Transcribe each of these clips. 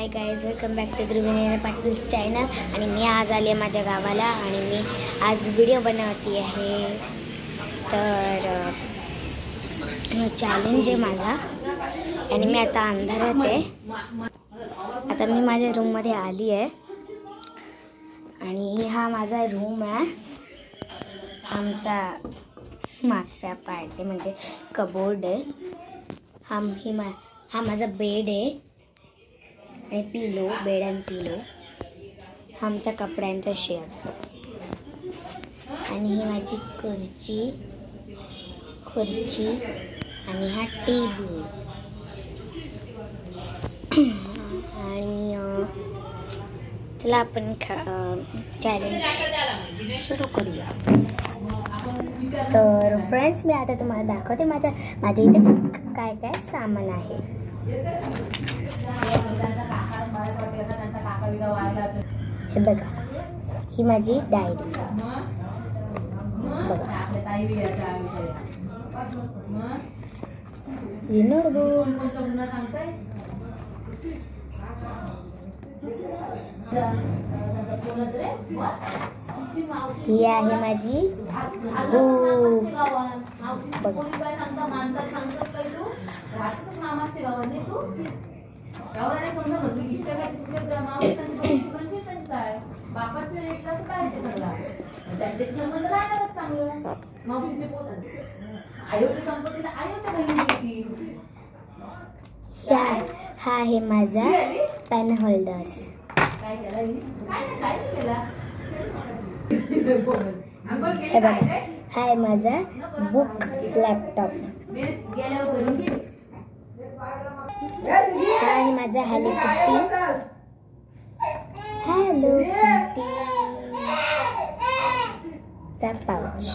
High guys, welcome back to ध्रुवीने Patil's channel. आणि मी आज आले माझ्या गावाला आणि मी आज व्हिडिओ बनवते आहे। तर चॅलेंज आहे माझा आणि मी आता अंधारात आहे। आता मी माझ्या रूममध्ये आली आहे आणि हा माझा रूम आहे। आमचा मागचा पार्ट आहे म्हणजे कबोर्ड आहे। हा माझा बेड आहे आणि पिलो, बेड आणि पिलो। हा आमचा कपड्यांचा शेल्फ आणि ही माझी खुर्ची आणि हा टीव्ही। आणि चला आपण चॅलेंज सुरू करूया। तर फ्रेंड्स, मी आता तुम्हाला दाखवते माझ्या इथे काय काय सामान आहे। हे बघा, ही माझी डायरी बघा, ही नोटबुक, ही आहे माझी बुक बघा। हा आहे माझा पेन होल्डर्स। हे बघा, हा आहे माझा बुक लॅपटॉप। हा आहे माझा हॅलो किटी चा पाउच।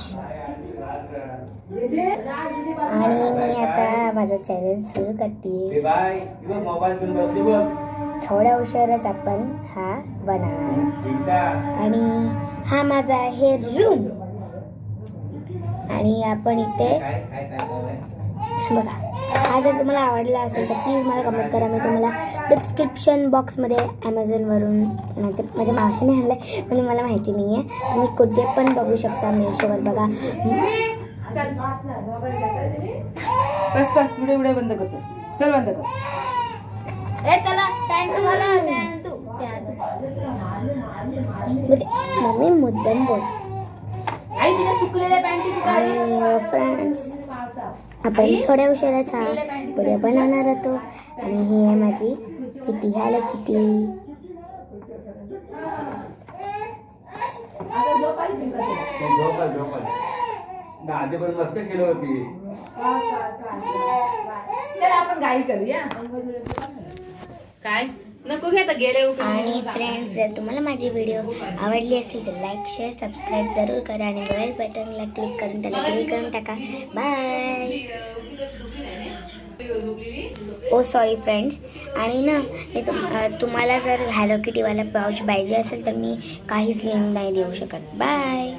आणि मी आता माझा चॅलेंज सुरू करते। थोड्या उशिराच आपण हा बनवणार। आणि हा माझा आहे रूम आणि आपण इथे बघा। हा जर तुम्हाला आवडला असेल तर प्लीज मला कमेंट करा। मी तुम्हाला डिस्क्रिप्शन बॉक्समध्ये ॲमेझॉनवरून नाहीतर माझ्या मावशीने आणलं आहे म्हणजे मला माहिती नाही आहे। तुम्ही कुठे पण बघू शकता, मेशोवर बघा। व्हिडिओ बंद कर, चल बंद कर। चला पॅन्ट घाला, म्हणजे मम्मी मुद्दाम बोल। फ्रेंड्स, आपण थोड्या उशिराच हा व्हिडिओ बनवणार होतो। आणि ही आहे माझी किटी, हॅलो किटी। मस्त केलं होती। चल आपण गाई करूया। काय नको घ्या तर गेले। आणि फ्रेंड्स, जर तुम्हाला माझी व्हिडिओ आवडली असेल तर लाईक, शेअर, सबस्क्राईब जरूर करा आणि बेल बटनला क्लिक करून त्याला क्लिक करून टाका। बाय। ओ सॉरी फ्रेंड्स, आणि ना मी तुम्हाला जर हॅलो किटीवाला पाउच पाहिजे असेल तर मी काहीच लिंक नाही देऊ शकत। बाय।